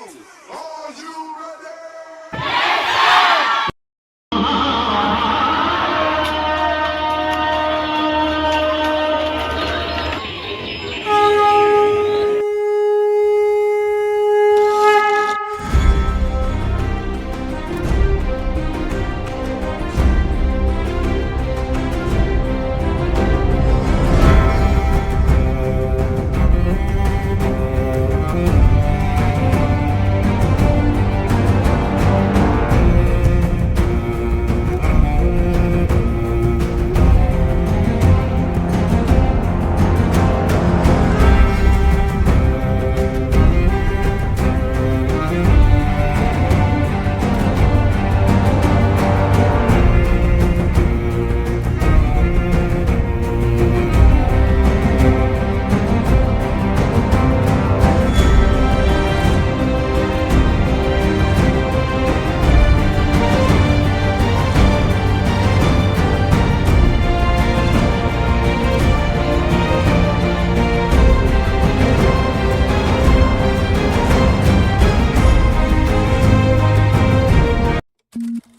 Are you ready?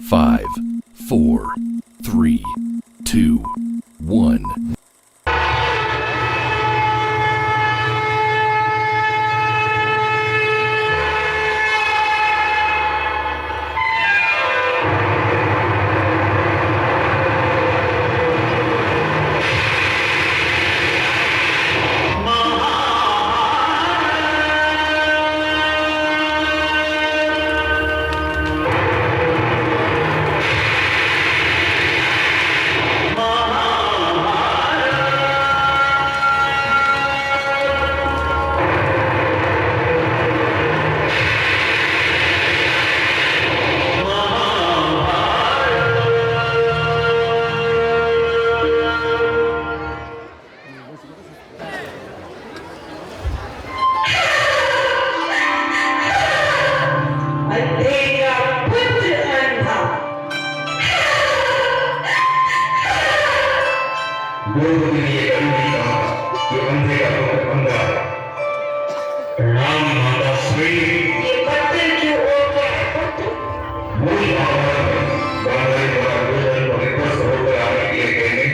5, 4, 3, 2, 1. लोगों के लिए कभी नहीं कहा कि अंधे का पुत्र अंधा राम माता श्री ये पत्थर क्यों हो गया मूल भावना बांधने द्वारा भोजन को विध्वस्त होकर आने के लिए कहने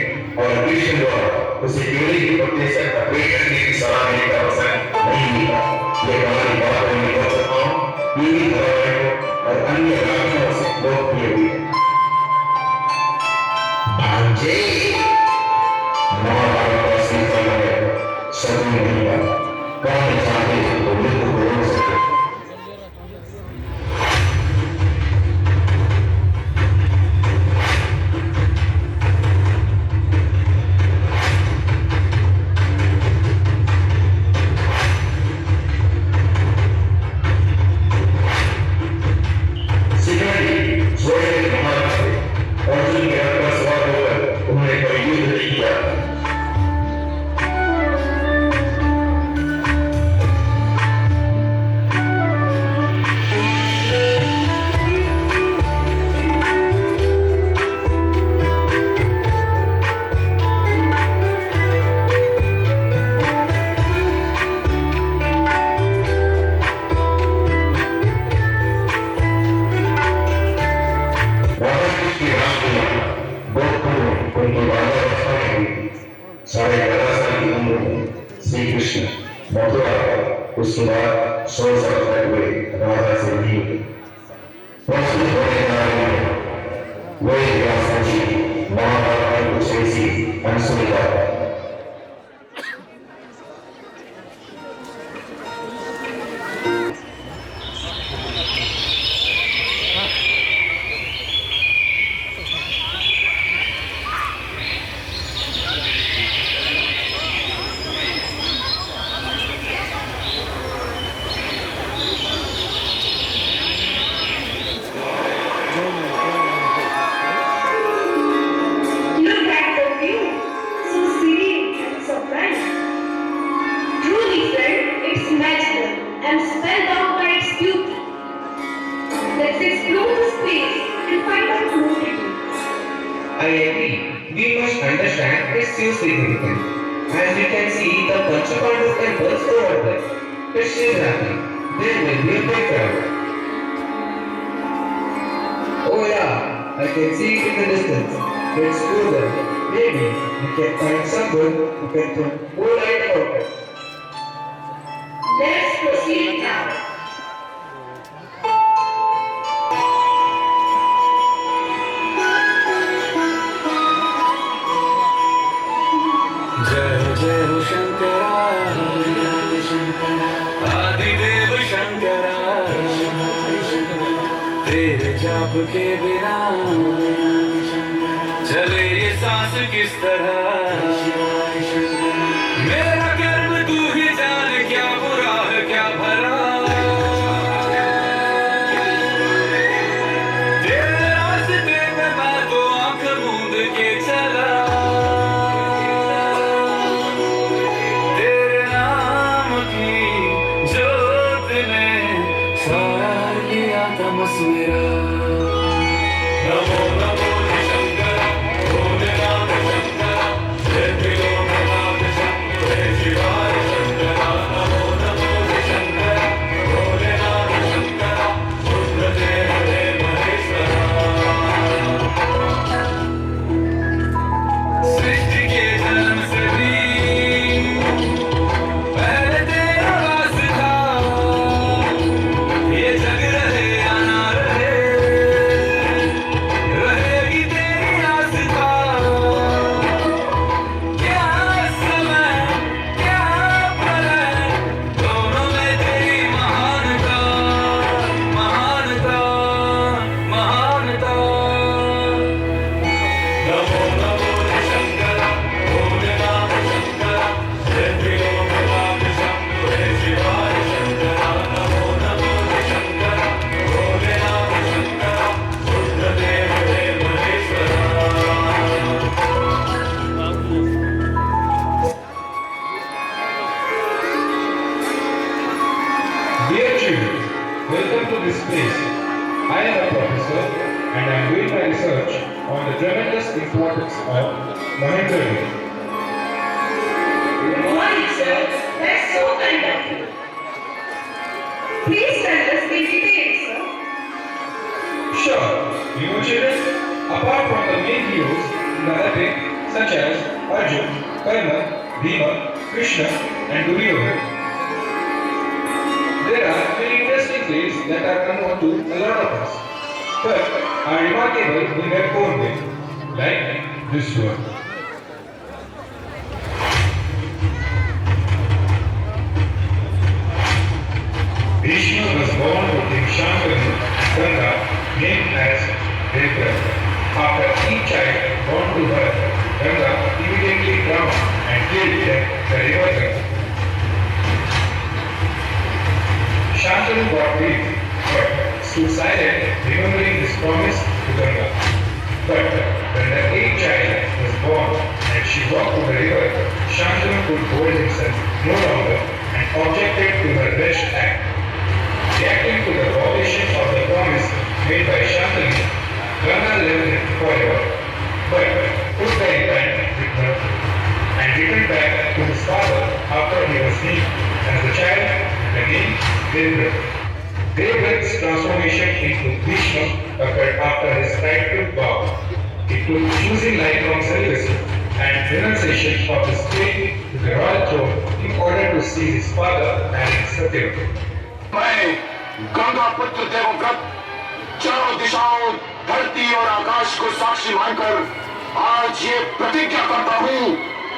और कृष्ण द्वारा उसे केवल के पत्ते से अपने करने की सलाह देने का अवसर नहीं मिला। ये हमारी बातों में कर सकता हूँ टीवी धारावाहिकों और अन्य राजों से लोकप्रिय हुई है। भांजे महाभारत का सीता है सभी नहीं था कौन चाहते तो मृत्यु को रोक सके। साढ़े 11 साल की उम्र में श्री कृष्ण मथुरा उसके बाद 100 साल तक हुए राधा से नहीं हुए। प्रस्तुत होने जा रहे हैं वे व्यास जी महाभारत की कुछ ऐसी अनसुनी बात। I agree. We must understand its true significance. As we can see, the Panchapandavas temples over there. It's still happening. There will be a big crowd. Oh yeah, I can see it in the distance. Let's go there. Maybe we can find someone who can throw more light about it. Let's proceed now. जय जय हो शंकरा आदिदेव शंकरा तेरे जाप के बिना चले ये सांस किस तरह मेरा कर्म तू ही जान क्या बुरा है क्या भला तेरे रास्ते पे मैं तो आंख मूंद के चला तेरे नाम की जोत ने सारा किया तमस मेरा नमो नमो शंकर भोलेनाथ शंकर जय त्रिलोकनाथ शंकर जय शिवाय शंकर नमो नमो शंकर भोलेनाथ शंकर रुद्रदेव देव महेश्वरा सृष्टि के जन्म से भी पहले तेरा वास था ये जग रहे या ना रहे रहेगी तेरी आस्था क्या समय क्या प्रलय दोनों में तेरी महानता महानता महानता नमो नमो शंकर भोलेनाथ शंकर जय त्रिलोकनाथ शंकर जय शिवाय शंकर नमो नमो शंकर भोलेनाथ शंकर रुद्रदेव देव Maheshwara Dear children, welcome to this place. I am a professor and I am doing my research on the tremendous importance of Mahendragiri. Good morning, sir. That's so kind of you. Please tell us the details, sir. Sure, you know children, apart from the main heroes in the epic such as Arjun, Karna, Bhima, Krishna and Duryodhana, there are many interesting things that are unknown to a lot of us, but are remarkable in their own way, like this one. Vishnu was born to King Shantanu and Ganga, named as Devdutta. After each child born to her, Ganga immediately drowned and killed them the river Ganga. Shantanu got grief, but stood silent, remembering his promise to Ganga. But when the eighth child was born and she walked to the river, Shantanu could hold himself no longer and objected to her rash act. Reacting to the violation of the promise made by Shantanu, Ganga left him forever, but took the infant with her and returned back to his father after he was named as the child with the name Devdutta. Devdutta's transformation into Vishnu occurred after his rightful vow. It took choosing lifelong celibacy and renunciation of his claim to the royal throne in order to see his father marrying Satyavati. मैं गंगा पुत्र देवव्रत चारों दिशाओं धरती और आकाश को साक्षी मानकर आज ये प्रतिज्ञा करता हूँ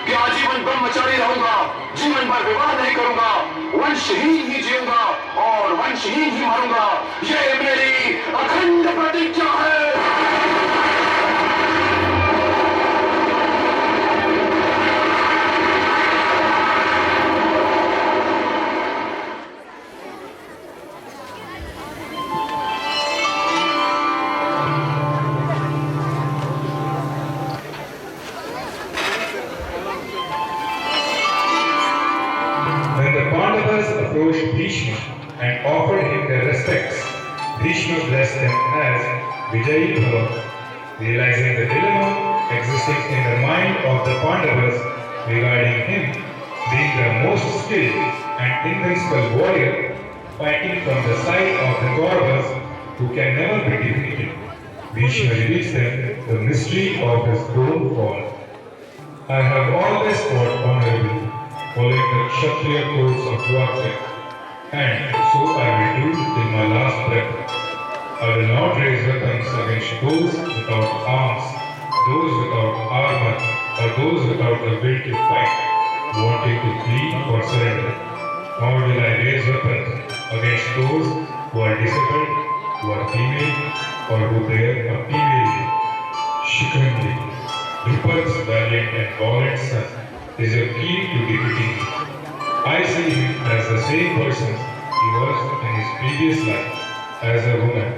कि आजीवन ब्रह्मचारी रहूंगा, जीवन भर विवाह नहीं करूंगा, वंशहीन ही जीऊंगा और वंशहीन ही मरूंगा। ये मेरी अखंड प्रतिज्ञा है। When the Pandavas approached Bhishma and offered him their respects, Bhishma blessed them as Vijayi Bhava. Realizing the dilemma existing in the mind of the Pandavas regarding him being the most skilled and invincible warrior, fighting from the side of the Kauravas who can never be defeated. Bhishma reveals them the mystery of his own fall. I have always fought honorably, following the Kshatriya codes of warfare, and so I will do till my last breath. I will not raise weapons against those without arms, those without armor, or those without the will to fight, wanting to flee or surrender. Nor will I raise weapons against those who are disabled, who are female, or who bear a female name. Shikandi, Drupad's valiant and violent son, is a key to defeating me. I see him as the same person he was in his previous life, as a woman.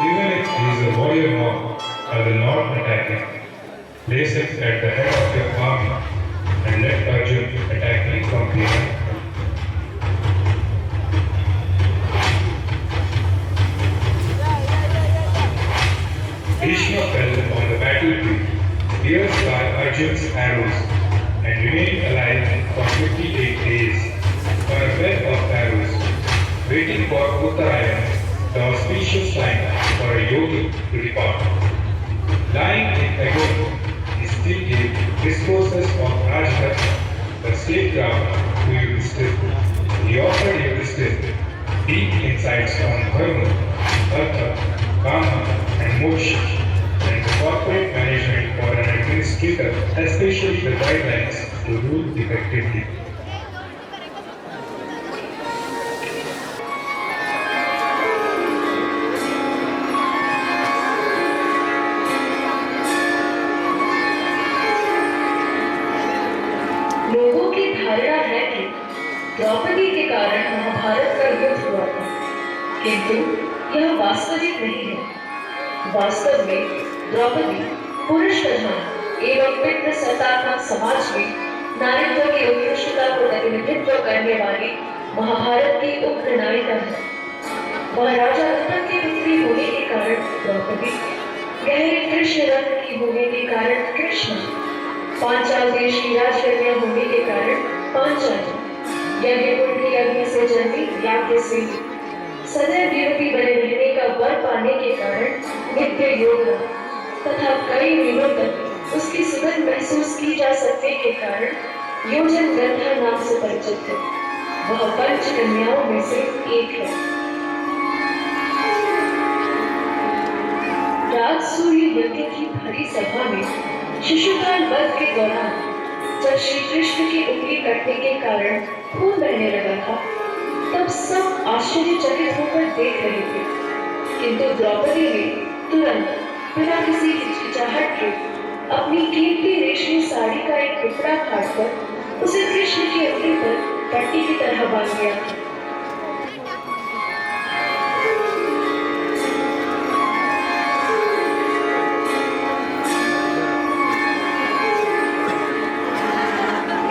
Even if he is a warrior now, I will not attack him. Place him at the head of your army and let Arjun attack me from behind. Bhishma fell on the battlefield, pierced by Arjun's arrows, and remained alive for 58 days on a bed of arrows, waiting for Uttarayana, the auspicious time for a yogi to depart. Lying in agony, he still gave discourses of Rajadharma, the state drama, to Yudhishthira. He offered Yudhishthira deep insights on Dharma, Artha, Kama, and Moksha, and the corporate management for an administrator, especially the guidelines to rule effectively. लोगों की धारणा है कि द्रौपदी के कारण महाभारत का युद्ध हुआ था, किंतु यह वास्तविक नहीं है। वास्तव में द्रौपदी पुरुष प्रधान एवं पितृ सत्तात्मक समाज में नारीत्व की उत्कृष्टता को प्रतिनिधित्व करने वाली महाभारत की उग्र नायिका है। वह राजा उत्तम की पुत्री होने के कारण द्रौपदी, गहरे कृष्ण रंग की होने के कारण कृष्ण, पांचाल देश की राजकन्या होने के कारण पांचाली, यज्ञकुंड की अग्नि से जन्मी याज्ञसेनी, सदैव युवती बने रहने का वर पाने के कारण नित्य योगा तथा कई दिनों तक उसकी सुगंध महसूस की जा सकने के कारण योजन गंधा नाम से परिचित है। वह पंच कन्याओं में से एक है। राजसूय यज्ञ की भरी सभा में शिशुपाल वध के दौरान जब श्री कृष्ण की उंगली कटने के कारण खून बहने लगा था, तब सब आश्चर्यचकित होकर देख रहे थे, किंतु द्रौपदी ने तुरंत बिना किसी हिचकिचाहट के अपनी कीमती रेशमी साड़ी का एक टुकड़ा काटकर उसे कृष्ण की उंगली पर पट्टी की तरह बांध दिया था।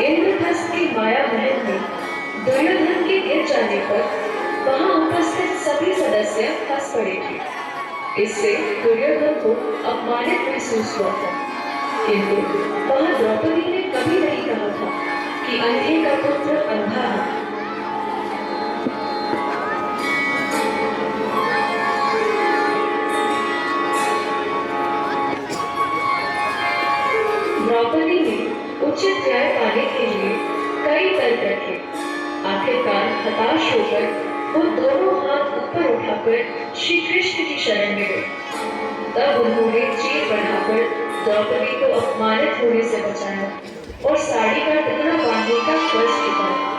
इंद्रप्रस्थ की माया महल में दुर्योधन के गिर जाने पर वहां उपस्थित सभी सदस्य हंस पड़े थे। इससे दुर्योधन को अपमानित महसूस हुआ था, किंतु वह द्रौपदी ने कभी नहीं कहा था कि अंधे का पुत्र अंधा है। द्रौपदी ने उचित न्याय पाने के लिए कई तर्क रखे। आखिरकार हताश होकर वो दोनों हाथ ऊपर उठाकर श्री कृष्ण की शरण में गए। तब उन्होंने चीर बढ़ाकर द्रौपदी को अपमानित होने से बचाया और साड़ी का टुकड़ा बांधने का फर्ज चुकाया।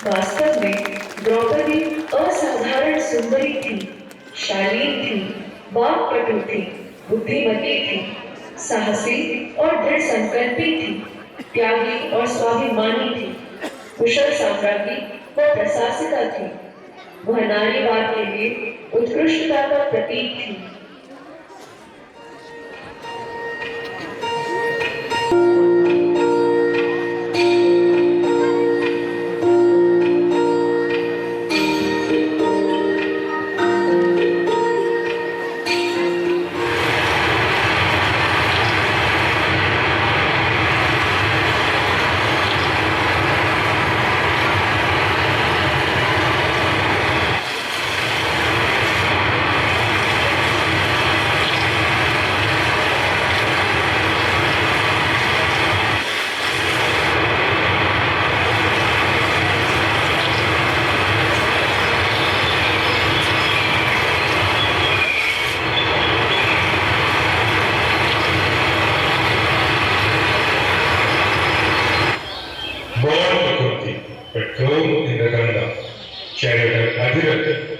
वास्तव में द्रौपदी असाधारण सुंदरी थी, शालीन थी, वाक्पटु थी, बुद्धिमती थी, साहसी और दृढ़ संकल्पी थी, त्यागी और स्वाभिमानी थी, कुशल साम्राज्ञी व प्रशासिका थी। वह नारीवाद के लिए उत्कृष्टता का प्रतीक थी।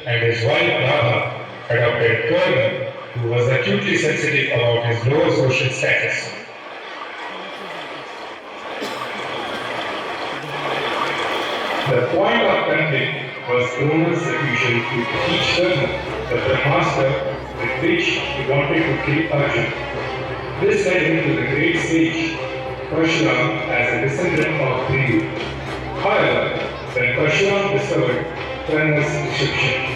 And his wife Radha adopted Karna, who was acutely sensitive about his low social status. The point of conflict was Drona's refusal to teach Karna the Brahmastra with which he wanted to kill Arjuna. This led him to the great sage Parshuram as a descendant of Brihu. However, when Parshuram discovered Karna's deception,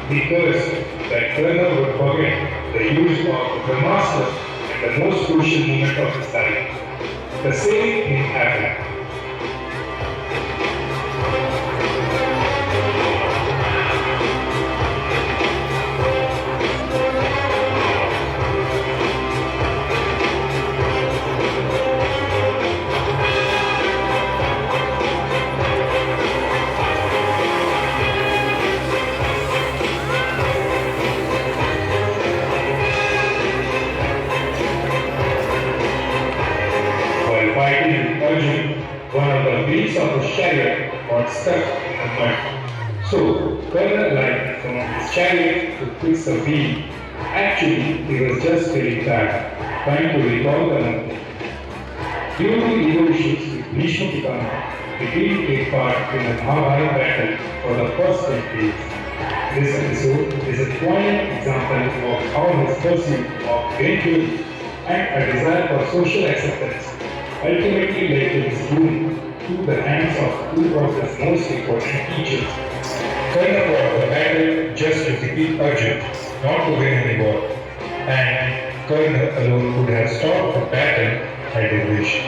he cursed that Karna would forget the use of the Brahmastra at the most crucial moment of his life. The same thing happened. One of the wheels of his chariot got stuck in the mud. So, Karna alighted from his chariot to fix the wheel. Actually, he was just feeling tired, trying to recall the moment. Due to ego issues with Bhishma Pitama, he didn't take part in the Mahabharata battle for the first 10 days. This episode is a poignant example of how his pursuit of great glory and a desire for social acceptance ultimately led to his doom through the hands of two of his most important teachers. Karna fought the battle just to defeat Arjuna, not to win any war, and Karna alone could have stopped the battle had he wished.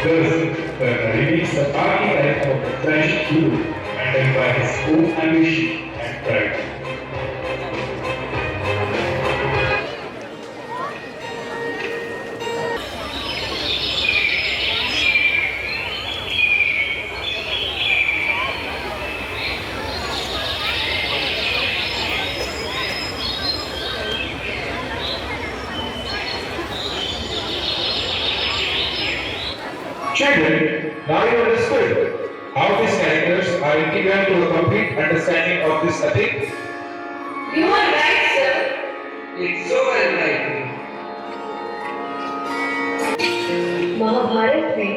Thus, Karna remains the archetype of the tragic hero, undone by his own ambition and pride. Children, now you understood how these characters are integral to a complete understanding of this epic. You are right, sir. It's so enlightening. Mahabharat में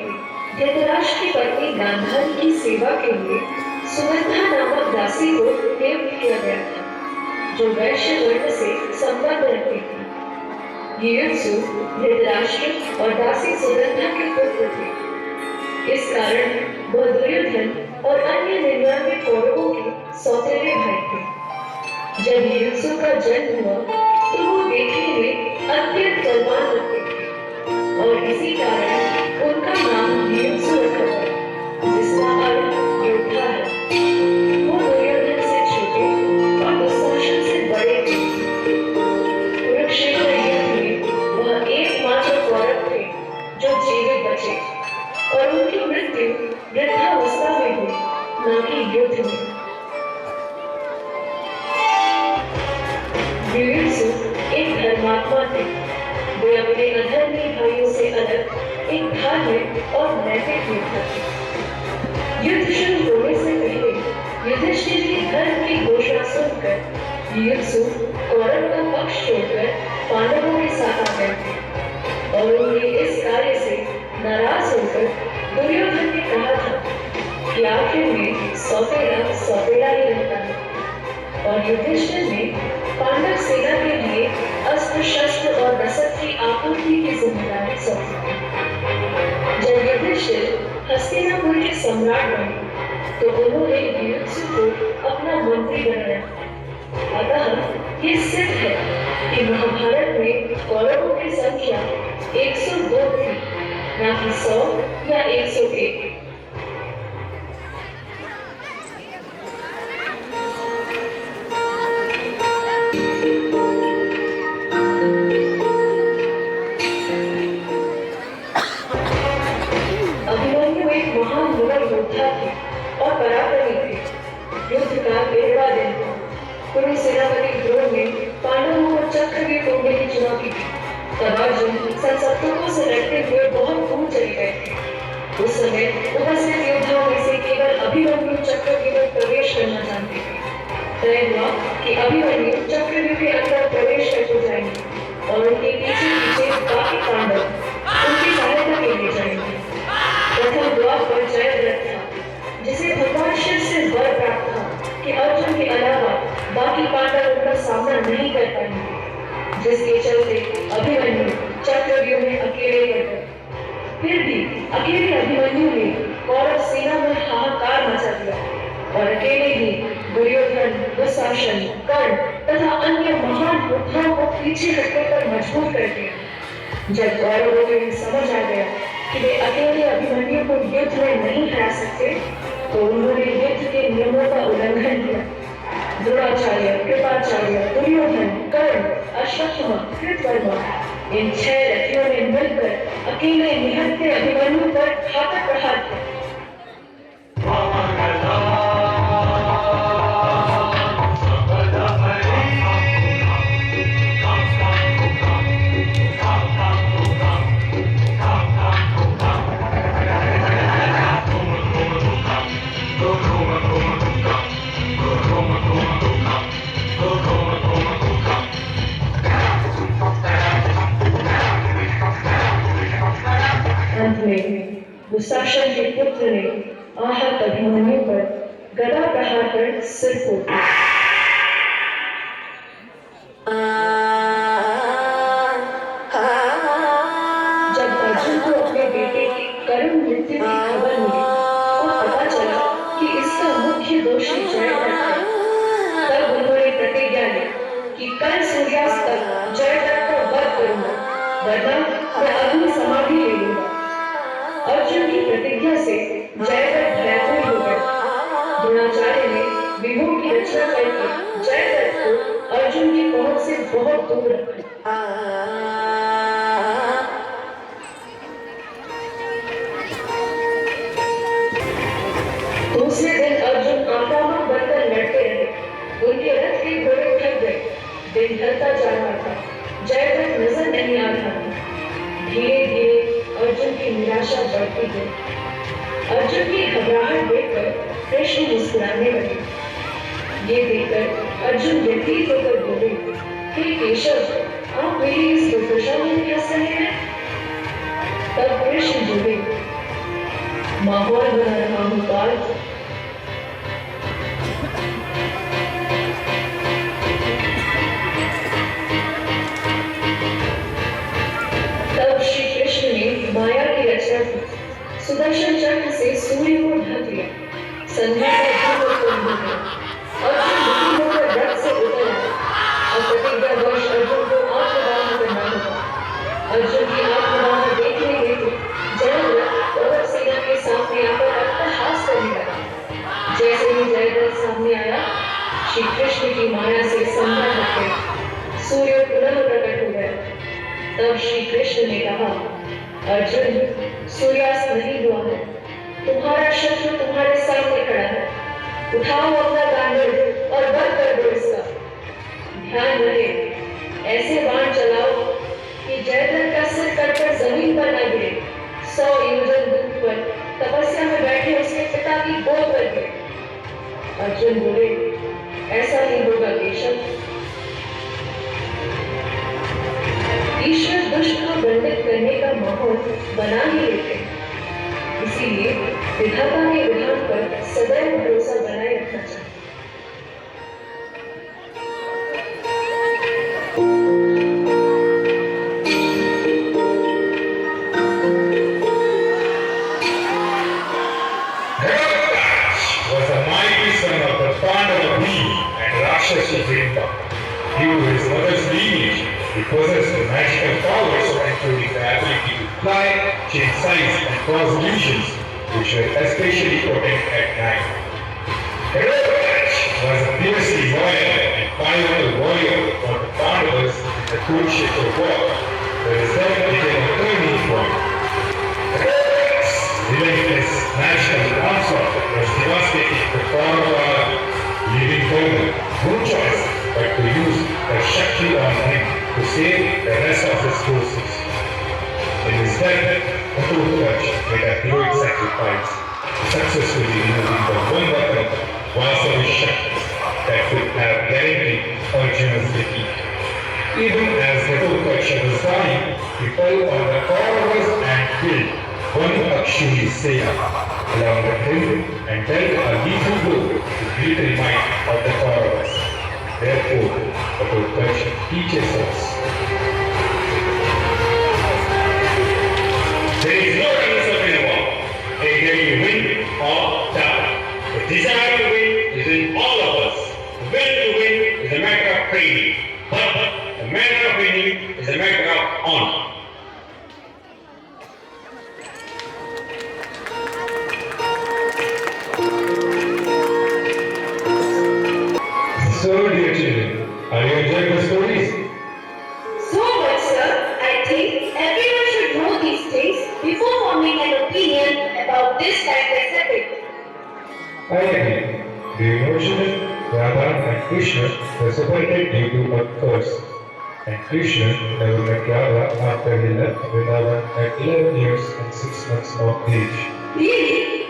धृतराष्ट्र की पत्नी गांधारी की सेवा के लिए सुगंधा नामक दासी को नियुक्त किया गया था, जो वैश्य वर्ण से संबंध रखती थी। युयुत्सु धृतराष्ट्र और दासी सुगंधा के पुत्र थे। इस कारण वह दुर्योधन और अन्य 99 कौरवों के सौतेले भाई थे। जब युयुत्सु का जन्म हुआ तो वो देखने में अत्यंत बलवान लगते थे और इसी कारण उनका नाम युयुत्सु रखा गया, जिसका अर्थ योद्धा है। वो दुर्योधन से छोटे और दुशासन से बड़े थे। कुरुक्षेत्र युद्ध में वह एकमात्र कौरव थे जो जीवित बचे और उनकी मृत्यु वृद्धावस्था में हुई, न कि युद्ध में। युयुत्सु एक धर्मात्मा थे। वे अपने अधर्मी भाइयों से अलग एक धार्मिक और नैतिक योद्धा थे। युद्ध शुरू होने से सुनकर युयुत्सु कौरव का पक्ष छोड़कर पांडवों के साथ आ गए थे और उनके इस कार्य से नाराज होकर दुर्योधन ने कहा था कि आखिर में सौतेला ही रहता है। और युधिष्ठिर ने पांडव सेना के लिए अस्त्र शस्त्र और रसद की आपूर्ति की जिम्मेदारी सौंपी। जब युधिष्ठिर हस्तिनापुर के सम्राट बने तो उन्होंने युयुत्सु को अपना मंत्री बनाया। अतः ये सिद्ध है कि महाभारत में कौरवों की संख्या 102 थी, न कि 100 या 101। अभिमन्यु एक महान मुगल योद्धा थे और पराक्रमी थे। युद्ध का 13वां दिन था। कुरु सेनापति द्रोण ने पांडवों को चक्रव्यूह तोड़ने की चुनौती दी। तब अर्जुन संशप्तकों से लड़ते हुए बहुत दूर चले गए थे। उस समय उपस्थित योद्धाओं में से केवल अभिमन्यु चक्रव्यूह में प्रवेश करना जानते थे। तय हुआ कि अभिमन्यु चक्रव्यूह के अंदर प्रवेश करके जाएंगे और उनके पीछे पीछे बाकी पांडव उनकी सहायता के लिए जाएंगे। प्रथम द्वार पर जयद्रथ था, जिसे भगवान शिव से वर प्राप्त था कि अर्जुन के अलावा बाकी पांडव उनका सामना नहीं कर पाएंगे, जिसके चलते अभिमन्यु चक्रव्यूह में अकेले पड़ गए। फिर भी अकेले अभिमन्यु ने कौरव सेना में हाहाकार मचा दिया और अकेले ही दुर्योधन, दुशासन, कर्ण तथा अन्य महान योद्धाओं को पीछे हटने पर मजबूर कर दिया। जब कौरवों को यह समझ आ गया कि वे अकेले अभिमन्यु को युद्ध में नहीं हरा सकते, तो उन्होंने युद्ध के नियमों का उल्लंघन किया। द्रोणाचार्य, कृपाचार्य, दुर्योधन, कर्ण, अश्वत्थामा, कृतवर्मा इन 6 रथियों ने मिलकर अकेले निहत्थे अभिमन्यु पर घातक प्रहार किया। अंत में दुशासन के पुत्र ने आहत अभिमन्यु पर गदा प्रहार कर सिर फोड़ दिया। जब अर्जुन को अपने बेटे की करुण मृत्यु की खबर मिली और पता चला कि इसका मुख्य दोषी जयद्रथ है, तब उन्होंने प्रतिज्ञा ली कि कल सूर्यास्त तक जयद्रथ को वध करूंगा, वरना मैं अग्नि समाधि ले लूंगा। अर्जुन की प्रतिज्ञा से जयद्रथ भयभीत हो गए। द्रोणाचार्य ने व्यूहों की रचना करके जयद्रथ को अर्जुन की पहुंच से बहुत दूर रखा। दूसरे दिन अर्जुन आक्रामक बनकर लड़ते रहे। उनके रथ के घोड़े थक गए। दिन ढलता जा रहा था। जयद्रथ नजर नहीं आ रहा था। धीरे धीरे अर्जुन की निराशा बढ़ती गई। अर्जुन की घबराहट देखकर कृष्ण मुस्कुराने लगे। ये देखकर अर्जुन व्यथित होकर बोले, हे केशव, आप मेरी इस दुर्दशा में क्या सह हैं? तब कृष्ण बोले, माहौल बना रहा हूं पार्थ। तब श्री कृष्ण ने माया की रचना की। सुदर्शन चक्र से सूर्य को ढक लिया। संध्या का धूप उत्पन्न हो गया। अर्जुन दुखी होकर रथ से उतर आया। अब प्रतिज्ञावश अर्जुन को आत्मदान करना होगा। अर्जुन की आत्मदान देखने हेतु जयद्रथ कौरव सेना के सामने आकर अट्टहास करने लगा। जैसे ही जयद्रथ सामने आया, श्री कृष्ण की माया से संध्या हट गई। सूर्य पुनः प्रकट हो गया। तब श्री कृष्ण ने कहा, अर्जुन, सूर्यास्त नहीं हुआ है। तुम्हारा शत्रु तुम्हारे सामने खड़ा है। उठाओ अपना गांडीव और वध कर दो इसका। ध्यान रहे, ऐसे बाण चलाओ कि जयद्रथ का सिर कटकर जमीन पर न गिरे। 100 योजन दूर पर तपस्या में बैठे उसके पिता की गोद पर गिरे। अर्जुन बोले, ऐसा ही होगा माहौल बना ही लेते हैं। इसीलिए विधाता के विधान पर सदैव भरोसा बनाए रखना चाहिए। Hiranyaksha was a mighty son of the Pandava Bhima and Rakshasa Himba. Due to his mother's lineage, he possessed magical powers including the ability to fly, change size, and cause illusions, which were especially potent at night. Hiranyaksha was a fiercely loyal and pivotal warrior for the Pandavas in the Kurukshetra war. The result became a turning point. Relentless national onslaught was devastating the Pandava army, leaving Karna no choice but to use their Shakti on him to save the rest of his forces. In his death, Ghatotkacha made a heroic sacrifice, successfully removing the one weapon, Vasavi Shakti, that could have guaranteed Arjuna's defeat. Even as Ghatotkacha was dying, he fell on the Kauravas and killed one Akshuni Sena along with him and dealt a lethal blow to the military might of the Kauravas. Therefore, the Ghatotkacha teaches us there is no answer in a war. Either you win or die. The desire to win is in all of us. The will to win is a matter of training, but the matter of winning is a matter of honor. So, dear children, are you enjoying the stories? So much, sir. I think everyone should know these things before forming an opinion about this timeless epic. I agree. Do you know, children, Radha and Krishna were separated due to a curse. And Krishna never met Radha after he left Vrindavan at 11 years and 6 months of age. Really?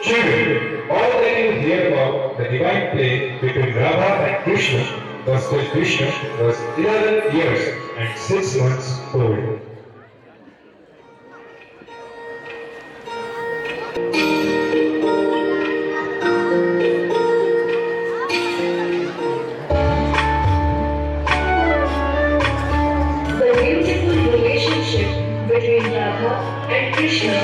Children, all that you hear about the divine play between Radha and Krishna was till Krishna was 11 years and 6 months old. The beautiful relationship between Radha and Krishna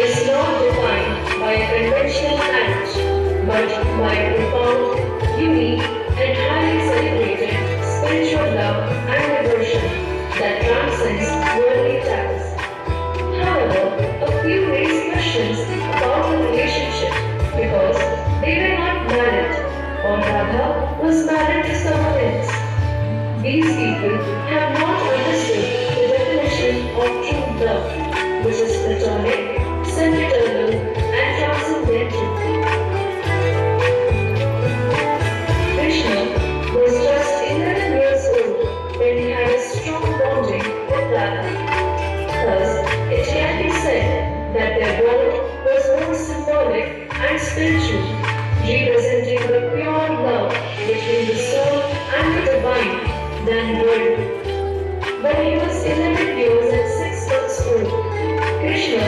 is not defined by a conventional marriage, but by a profound, unique, and highly celebrated spiritual love and devotion that transcends worldly ties. However, a few raise questions about the relationship because they were not married, or Radha was married to someone else. These people have not understood the definition of true love, which is platonic, sempiternal, and transcendental. Krishna was just 11 years old when he had a strong bonding with Radha. Thus, it can be said that their bond was more symbolic and spiritual, representing the pure love between the soul and the divine than worldly. When he was 11 years and 6 months old, Krishna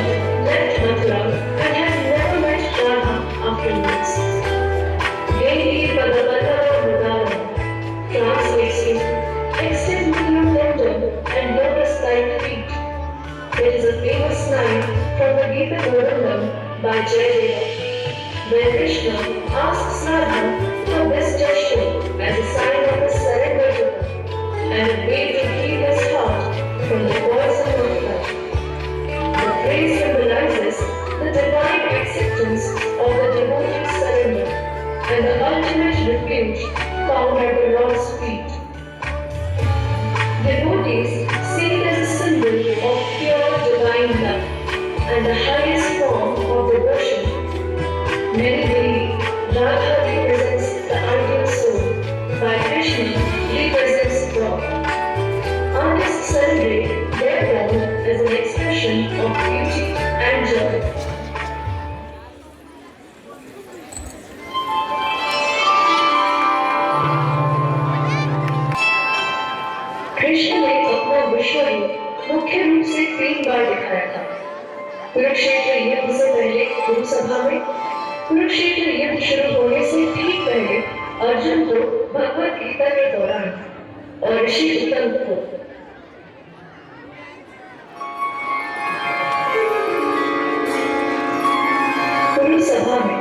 left Mathura and had never met Radha afterwards. Devi Padavata Vrindavan translates to extend me your tender and lotus-like feet. It is a famous line from the Gita Govindam by Jayadeva, where Krishna asks Radha for this gesture as a sign of his surrender to her and a way to heal his heart from the poison of love. The phrase symbolizes the divine acceptance of the devotee's surrender and the ultimate refuge found at the Lord's feet. Devotees see it as a symbol of pure divine love and the highest form of devotion. Many believe Radha represents the ideal soul, while Krishna represents God. Artists celebrate their bond as an expression of beauty and joy. Krishna ने अपना विश्व रूप मुख्य रूप से 3 बार दिखाया। और ऋषि उत्तम को। पूरी सभा में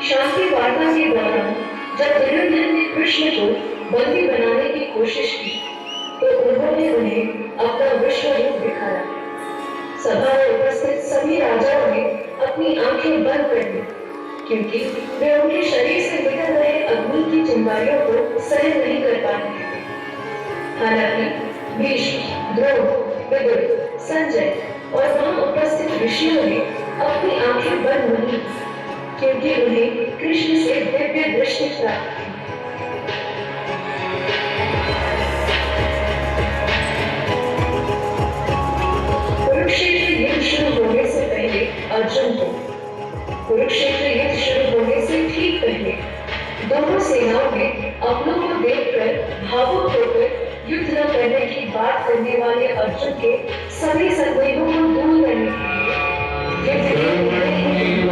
शांति वार्ता के दौरान जब दुर्योधन ने कृष्ण को बंदी बनाने की कोशिश की तो उन्होंने उन्हें अपना विश्व रूप दिखाया। सभा में उपस्थित सभी राजाओं ने अपनी आंखें बंद कर ली क्योंकि वे उनके शरीर से निकल रहे अग्नि की चिंगारियों को सहन नहीं कर पा रहे थे। हालांकि भीष्म, द्रोण, विदुर, संजय और वहां उपस्थित ऋषियों ने अपनी आंखें बंद नहीं क्योंकि उन्हें कृष्ण से दिव्य दृष्टि प्राप्त थी। कुरुक्षेत्र युद्ध शुरू होने से पहले अर्जुन को कुरुक्षेत्र युद्ध शुरू होने से ठीक पहले दोनों सेनाओं ने अपनों को देखकर भावुक होकर युद्ध न करने की बात करने वाले अर्जुन के सभी संदेहों को दूर करने के लिए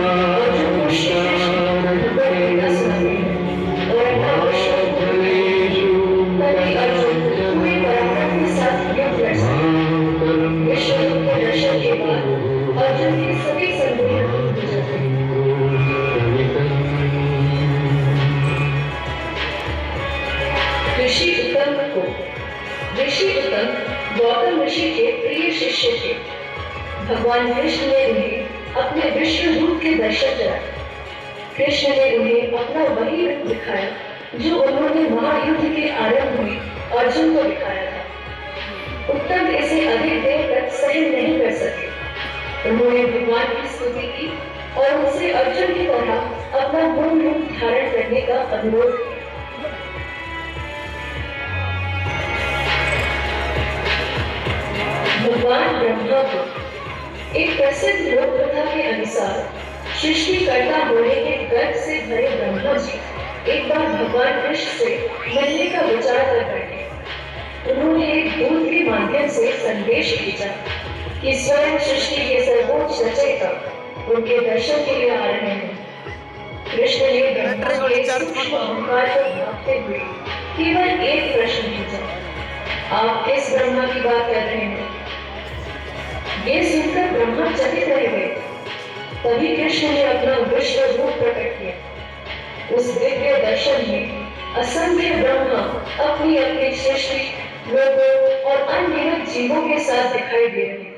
अर्जुन को श्री कृष्ण गीता सुनाते और अवश्य तभी अर्जुन पूरे पराक्रम के साथ युद्ध लड़ सकते। विश्व के दर्शन के बाद अर्जुन के सभी संदेह दूर हो जाते। ऋषि उत्तम गौतम ऋषि के प्रिय शिष्य थे। भगवान कृष्ण ने उन्हें अपने विश्व रूप के दर्शन कराए। कृष्ण ने उन्हें अपना वही रूप दिखाया जो उन्होंने महायुद्ध के आरंभ में अर्जुन को दिखाया था। उत्तम इसे अधिक देर तक सहन नहीं कर सके। उन्होंने भगवान की स्तुति की और उनसे अर्जुन की तरह अपना मूल रूप धारण करने का अनुरोध किया। भगवान ब्रह्मा को एक प्रसिद्ध लोक कथा के अनुसार सृष्टिकर्ता होने के गर्व से भरे ब्रह्मा जी एक बार भगवान कृष्ण से मिलने का विचार कर बैठे। उन्होंने एक दूत के माध्यम से संदेश भेजा कि स्वयं सृष्टि के सर्वोच्च रचयिता उनके दर्शन के लिए आ रहे हैं। कृष्ण ने ब्रह्मा के सूक्ष्म अहंकार को भांपते हुए केवल एक प्रश्न पूछा, आप किस ब्रह्मा की बात कर रहे हैं? ये सुनकर ब्रह्मा चकित रह गए। तभी कृष्ण ने अपना विश्व रूप प्रकट किया। उस दिव्य दर्शन में असंख्य ब्रह्मा अपनी अपनी सृष्टि, लोगों और अनगिनत जीवों के साथ दिखाई दे रहे थे।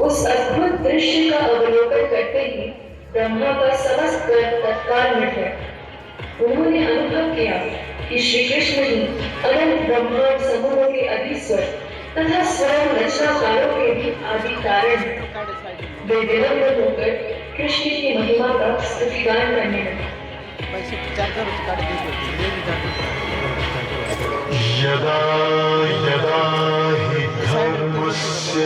उस अद्भुत दृश्य का अवलोकन करते ही ब्रह्मा का समस्त गर्व तत्काल मिट गया। उन्होंने अनुभव किया कि श्री कृष्ण ही अनंत ब्रह्मांड समूहों के अधीश्वर तथा स्वयं रचनाकारों के भी आदि कारण हैं। वे विनम्र होकर कृष्ण की महिमा का स्तुतिगान करने लगे। यदा यदा हि धर्मस्य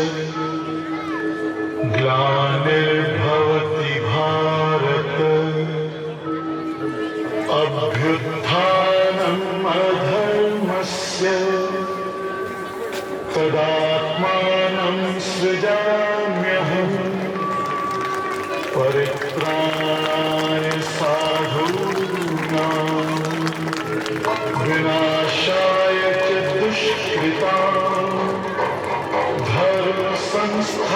ग्लानिर्भवति भारत अभ्युत्थानम् अधर्मस्य तदात्मानं सृजाम्यहम् परित्राणाय साधूनां विनाशाय च दुष्कृतां धर्म संस्थापनार्थाय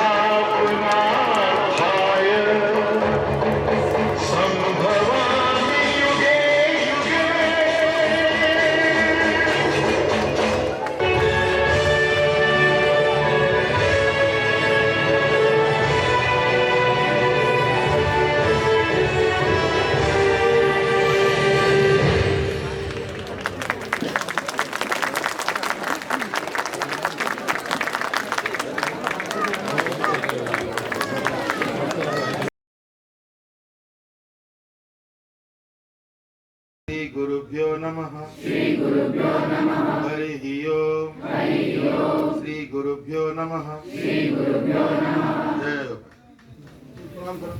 संभवामि युगे युगे। श्री गुरुभ्यो नमः। हरिः ओम्। श्री गुरुभ्यो नमः। जय हो। प्रणाम करो।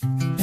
नमः